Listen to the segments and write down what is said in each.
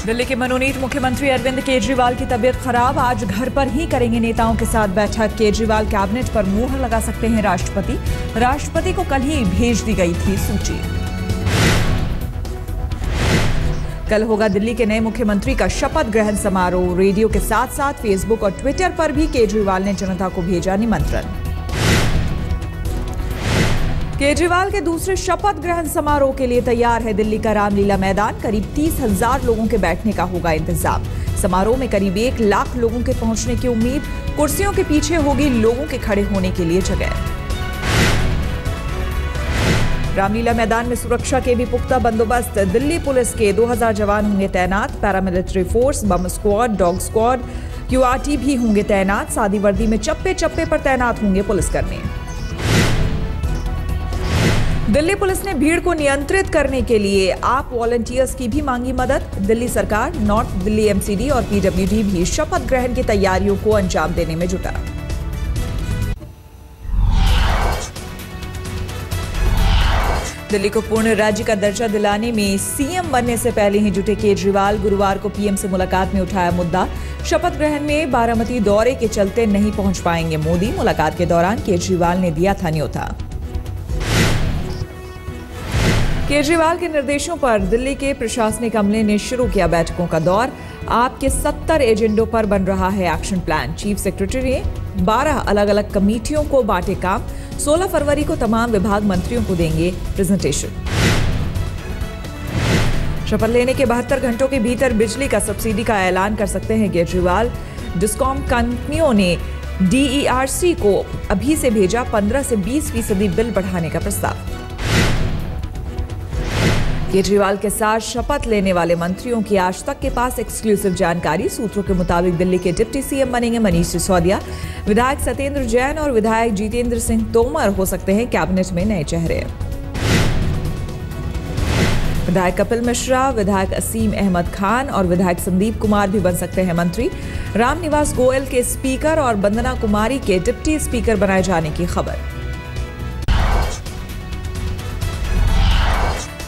दिल्ली के मनोनीत मुख्यमंत्री अरविंद केजरीवाल की तबीयत खराब, आज घर पर ही करेंगे नेताओं के साथ बैठक। केजरीवाल कैबिनेट पर मुहर लगा सकते हैं राष्ट्रपति को कल ही भेज दी गई थी सूची। कल होगा दिल्ली के नए मुख्यमंत्री का शपथ ग्रहण समारोह। रेडियो के साथ साथ फेसबुक और ट्विटर पर भी केजरीवाल ने जनता को भेजा निमंत्रण। केजरीवाल के दूसरे शपथ ग्रहण समारोह के लिए तैयार है दिल्ली का रामलीला मैदान। करीब 30,000 लोगों के बैठने का होगा इंतजाम। समारोह में करीब 1 लाख लोगों के पहुंचने की उम्मीद। कुर्सियों के पीछे होगी लोगों के खड़े होने के लिए जगह। रामलीला मैदान में सुरक्षा के भी पुख्ता बंदोबस्त। दिल्ली पुलिस के 2000 जवान होंगे तैनात। पैरामिलिट्री फोर्स, बम स्क्वाड, डॉग स्क्वाड, क्यूआरटी भी होंगे तैनात। सादी वर्दी में चप्पे चप्पे पर तैनात होंगे पुलिसकर्मी। दिल्ली पुलिस ने भीड़ को नियंत्रित करने के लिए आप वॉलंटियर्स की भी मांगी मदद। दिल्ली सरकार, नॉर्थ दिल्ली एमसीडी और पीडब्ल्यूडी भी शपथ ग्रहण की तैयारियों को अंजाम देने में जुटा। दिल्ली को पूर्ण राज्य का दर्जा दिलाने में सीएम बनने से पहले ही जुटे केजरीवाल। गुरुवार को पीएम से मुलाकात में उठाया मुद्दा। शपथ ग्रहण में बारामती दौरे के चलते नहीं पहुंच पाएंगे मोदी। मुलाकात के दौरान केजरीवाल ने दिया था न्योता। केजरीवाल के निर्देशों पर दिल्ली के प्रशासनिक अमले ने शुरू किया बैठकों का दौर। आपके 70 एजेंडों पर बन रहा है एक्शन प्लान। चीफ सेक्रेटरी ने 12 अलग अलग कमेटियों को बांटे काम। 16 फरवरी को तमाम विभाग मंत्रियों को देंगे प्रेजेंटेशन। शपथ लेने के 72 घंटों के भीतर बिजली का सब्सिडी का ऐलान कर सकते हैं केजरीवाल। डिस्कॉम कंपनियों ने डीईआरसी को अभी से भेजा 15 से 20% बिल बढ़ाने का प्रस्ताव। केजरीवाल के साथ शपथ लेने वाले मंत्रियों की आज तक के पास एक्सक्लूसिव जानकारी। सूत्रों के मुताबिक दिल्ली के डिप्टी सीएम बनेंगे मनीष सिसोदिया। विधायक सत्येंद्र जैन और विधायक जितेंद्र सिंह तोमर हो सकते हैं कैबिनेट में नए चेहरे। विधायक कपिल मिश्रा, विधायक असीम अहमद खान और विधायक संदीप कुमार भी बन सकते हैं मंत्री। रामनिवास गोयल के स्पीकर और वंदना कुमारी के डिप्टी स्पीकर बनाए जाने की खबर।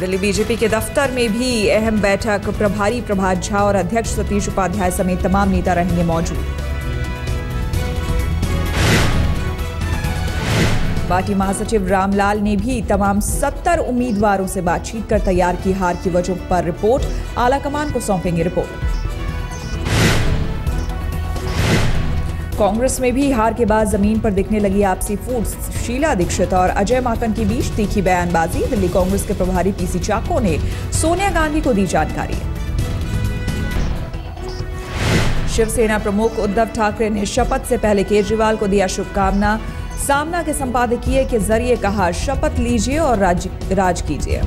दिल्ली बीजेपी के दफ्तर में भी अहम बैठक। प्रभारी प्रभात झा और अध्यक्ष सतीश उपाध्याय समेत तमाम नेता रहेंगे मौजूद। पार्टी महासचिव रामलाल ने भी तमाम 70 उम्मीदवारों से बातचीत कर तैयार की हार की वजह पर रिपोर्ट। आलाकमान को सौंपेंगे रिपोर्ट। कांग्रेस में भी हार के बाद जमीन पर दिखने लगी आपसी फूट। शीला दीक्षित और अजय माकन के बीच तीखी बयानबाजी। दिल्ली कांग्रेस के प्रभारी पीसी चाको ने सोनिया गांधी को दी जानकारी। शिवसेना प्रमुख उद्धव ठाकरे ने शपथ से पहले केजरीवाल को दिया शुभकामना। सामना के संपादकीय के जरिए कहा, शपथ लीजिए और राज कीजिए।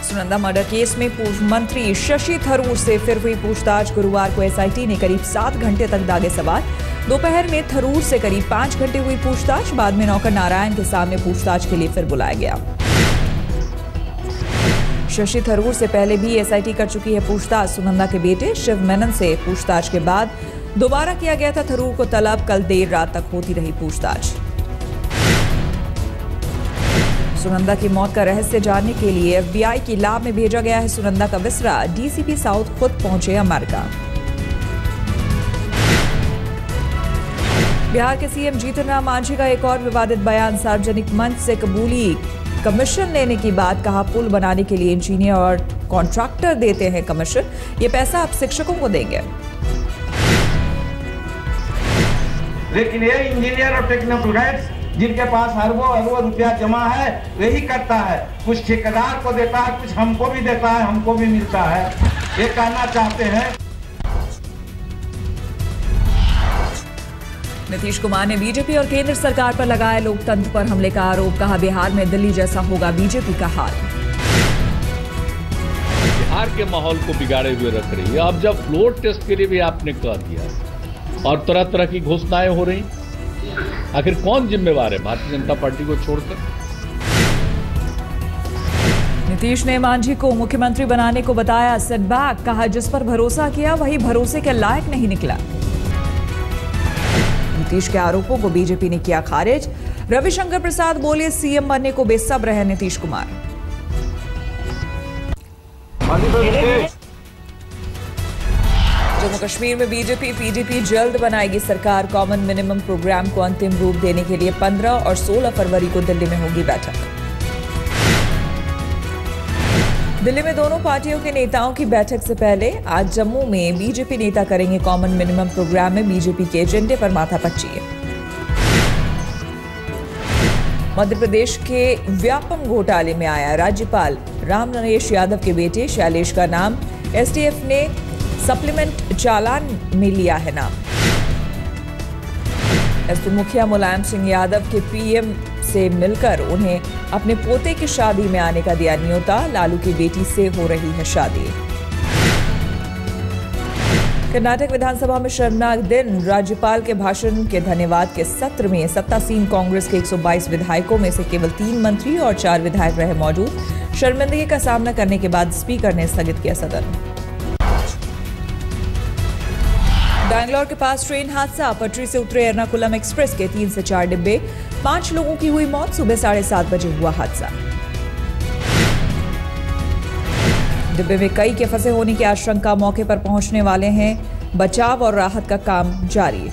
सुनंदा मर्डर केस में पूर्व मंत्री शशि थरूर से फिर हुई पूछताछ। गुरुवार को एसआईटी ने करीब 7 घंटे तक दागे सवाल। दोपहर में थरूर से करीब 5 घंटे हुई पूछताछ। बाद में नौकर नारायण के सामने पूछताछ के लिए फिर बुलाया गया। शशि थरूर से पहले भी एसआईटी कर चुकी है पूछताछ। सुनंदा के बेटे शिव मेनन से पूछताछ के बाद दोबारा किया गया था थरूर को तलब। कल देर रात तक होती रही पूछताछ। सुनंदा की मौत का रहस्य जानने के लिए एफबीआई की लैब में भेजा गया है सुनंदा का विसरा। डीसीपी साउथ खुद पहुंचे अमेरिका। बिहार के सीएम जीतन राम मांझी का एक और विवादित बयान। सार्वजनिक मंच से कबूली कमीशन लेने की बात। कहा, पुल बनाने के लिए इंजीनियर और कॉन्ट्रैक्टर देते हैं कमीशन, ये पैसा आप शिक्षकों को देंगे। लेकिन ये इंजीनियर और टेक्नोक्रेट्स जिनके पास अरबों रुपया जमा है वही करता है। कुछ ठेकेदार को देता है, कुछ हमको भी देता है, हमको भी मिलता है। ये कहना चाहते हैं। नीतीश कुमार ने बीजेपी और केंद्र सरकार पर लगाया लोकतंत्र पर हमले का आरोप। कहा, बिहार में दिल्ली जैसा होगा बीजेपी का हाल। बिहार के माहौल को बिगाड़े हुए रख रही है। अब जब फ्लोर टेस्ट के लिए भी आपने कह दिया और तरह तरह की घोषणाएं हो रही, आखिर कौन जिम्मेवार है भारतीय जनता पार्टी को छोड़कर? नीतीश ने मांझी को मुख्यमंत्री बनाने को बताया सेटबैक। कहा, जिस पर भरोसा किया वही भरोसे के लायक नहीं निकला। नीतीश के आरोपों को बीजेपी ने किया खारिज। रविशंकर प्रसाद बोले, सीएम बनने को बेसब्र है नीतीश कुमार। जम्मू कश्मीर में बीजेपी पीडीपी जल्द बनाएगी सरकार। कॉमन मिनिमम प्रोग्राम को अंतिम रूप देने के लिए 15 और 16 फरवरी को दिल्ली में होगी बैठक। दिल्ली में दोनों पार्टियों के नेताओं की बैठक से पहले आज जम्मू में बीजेपी नेता करेंगे कॉमन मिनिमम प्रोग्राम में बीजेपी के एजेंडे पर माथापच्ची। मध्य प्रदेश के व्यापम घोटाले में आया राज्यपाल राम नरेश यादव के बेटे शैलेश का नाम। एसटीएफ ने सप्लीमेंट चालान में लिया है नाम। एसपी मुखिया मुलायम सिंह यादव के पीएम से मिलकर उन्हें अपने पोते की शादी में आने का दिया न्योता। लालू की बेटी से हो रही है शादी। कर्नाटक विधानसभा में शर्मनाक दिन। राज्यपाल के भाषण के धन्यवाद के सत्र में सत्तासीन कांग्रेस के 122 विधायकों में से केवल 3 मंत्री और 4 विधायक रहे मौजूद। शर्मिंदगी का सामना करने के बाद स्पीकर ने स्थगित किया सदन। बैंगलोर के पास ट्रेन हादसा। पटरी से उतरे एर्नाकुलम एक्सप्रेस के 3 से 4 डिब्बे। 5 लोगों की हुई मौत। सुबह 7:30 बजे हुआ हादसा। डिब्बे में कई के फंसे होने की आशंका। मौके पर पहुंचने वाले हैं। बचाव और राहत का काम जारी।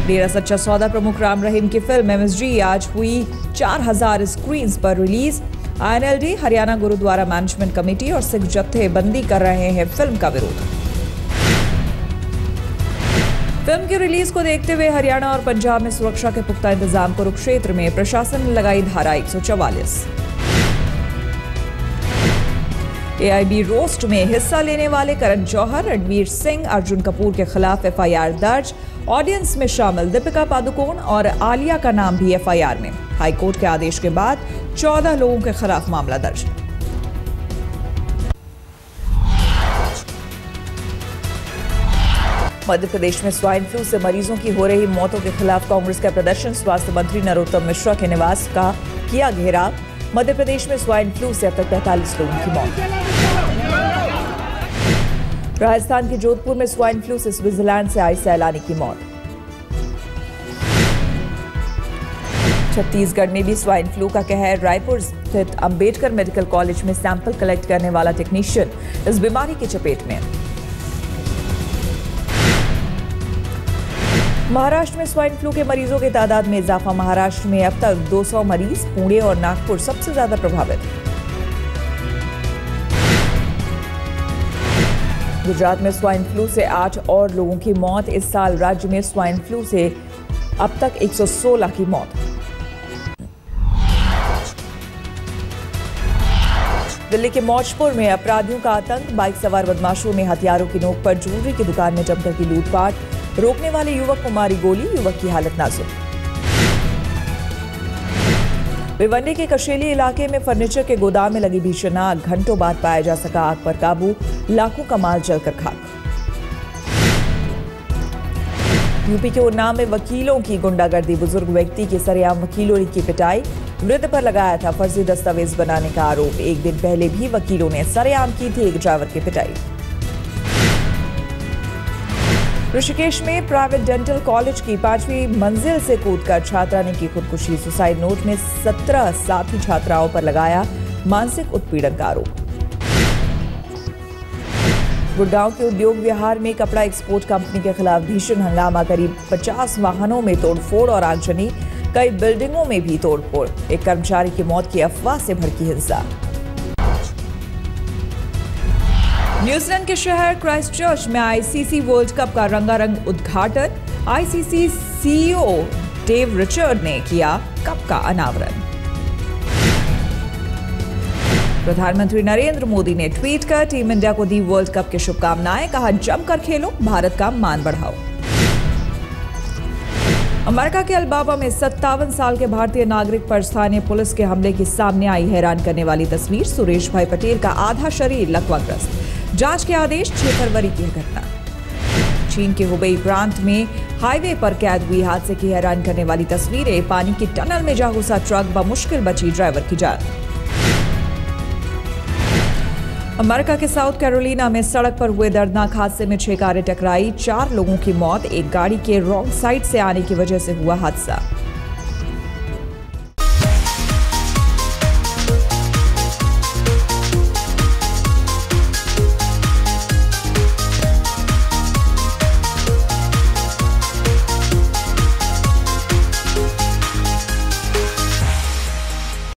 डेरा सच्चा सौदा प्रमुख राम रहीम की फिल्म एमएसजी आज हुई 4000 स्क्रीन्स पर release. INLD, Haryana gurdwara management committee और सिख जत्थेबंदी कर रहे हैं फिल्म का विरोध। फिल्म की रिलीज को देखते हुए हरियाणा और पंजाब में सुरक्षा के पुख्ता इंतजाम। कुरुक्षेत्र में प्रशासन ने लगाई धारा 144। एआईबी रोस्ट में हिस्सा लेने वाले करण जौहर, रणवीर सिंह, अर्जुन कपूर के खिलाफ एफआईआर दर्ज। ऑडियंस में शामिल दीपिका पादुकोण और आलिया का नाम भी एफआईआर में। हाईकोर्ट के आदेश के बाद 14 लोगों के खिलाफ मामला दर्ज। मध्य प्रदेश में स्वाइन फ्लू से मरीजों की हो रही मौतों के खिलाफ कांग्रेस का प्रदर्शन। स्वास्थ्य मंत्री नरोत्तम मिश्रा के निवास का किया घेराव। मध्य प्रदेश में स्वाइन फ्लू से अब तक 45 लोगों की मौत। राजस्थान के जोधपुर में स्वाइन फ्लू से स्विट्जरलैंड से आई सैलानी की मौत। छत्तीसगढ़ में भी स्वाइन फ्लू का कहर। रायपुर स्थित अंबेडकर मेडिकल कॉलेज में सैंपल कलेक्ट करने वाला टेक्नीशियन इस बीमारी की चपेट में। महाराष्ट्र में स्वाइन फ्लू के मरीजों की तादाद में इजाफा। महाराष्ट्र में अब तक 200 मरीज। पुणे और नागपुर सबसे ज्यादा प्रभावित। गुजरात में स्वाइन फ्लू से 8 और लोगों की मौत। इस साल राज्य में स्वाइन फ्लू से अब तक 116 की मौत। दिल्ली के मौजपुर में अपराधियों का आतंक। बाइक सवार बदमाशों ने हथियारों की नोक पर ज्वेलरी की दुकान में जमकर की लूटपाट। रोकने वाले युवक को मारी गोली। युवक की हालत नाजुक। भिवंडी के कशेली इलाके में फर्नीचर के गोदाम में लगी भीषण आग। घंटों बाद पाया जा सका आग पर काबू। लाखों का माल जलकर खाक। यूपी के उन्नाव में वकीलों की गुंडागर्दी। बुजुर्ग व्यक्ति की सरेआम वकीलों की पिटाई। वृद्ध पर लगाया था फर्जी दस्तावेज बनाने का आरोप। एक दिन पहले भी वकीलों ने सरेआम की थी एक ड्राइवर की पिटाई। ऋषिकेश में प्राइवेट डेंटल कॉलेज की 5वीं मंजिल से कूदकर छात्रा ने की खुदकुशी। सुसाइड नोट में 17 साथी छात्राओं पर लगाया मानसिक उत्पीड़न का आरोप। गुड़गांव के उद्योग विहार में कपड़ा एक्सपोर्ट कंपनी के खिलाफ भीषण हंगामा। करीब 50 वाहनों में तोड़फोड़ और आगजनी। कई बिल्डिंगों में भी तोड़फोड़। एक कर्मचारी की मौत की अफवाह से भड़की हिंसा। न्यूजीलैंड के शहर क्राइस्टचर्च में आईसीसी वर्ल्ड कप का रंगारंग उद्घाटन। आईसीसी सीईओ डेव रिचर्ड ने किया कप का अनावरण। प्रधानमंत्री नरेंद्र मोदी ने ट्वीट कर टीम इंडिया को दी वर्ल्ड कप की शुभकामनाएं। कहा जमकर खेलो, भारत का मान बढ़ाओ। अमेरिका के अल्बामा में 57 साल के भारतीय नागरिक पर स्थानीय पुलिस के हमले की सामने आई हैरान करने वाली तस्वीर। सुरेश भाई पटेल का आधा शरीर लकवाग्रस्त। जांच के आदेश। 6 फरवरी की घटना। चीन के हुबेई प्रांत में हाईवे पर कैद हुई हादसे की हैरान करने वाली तस्वीरें। पानी की टनल में जा घुसा ट्रक। बमुश्किल बची ड्राइवर की जान। अमेरिका के साउथ कैरोलिना में सड़क पर हुए दर्दनाक हादसे में 6 कारें टकराई। 4 लोगों की मौत। एक गाड़ी के रॉन्ग साइड से आने की वजह से हुआ हादसा।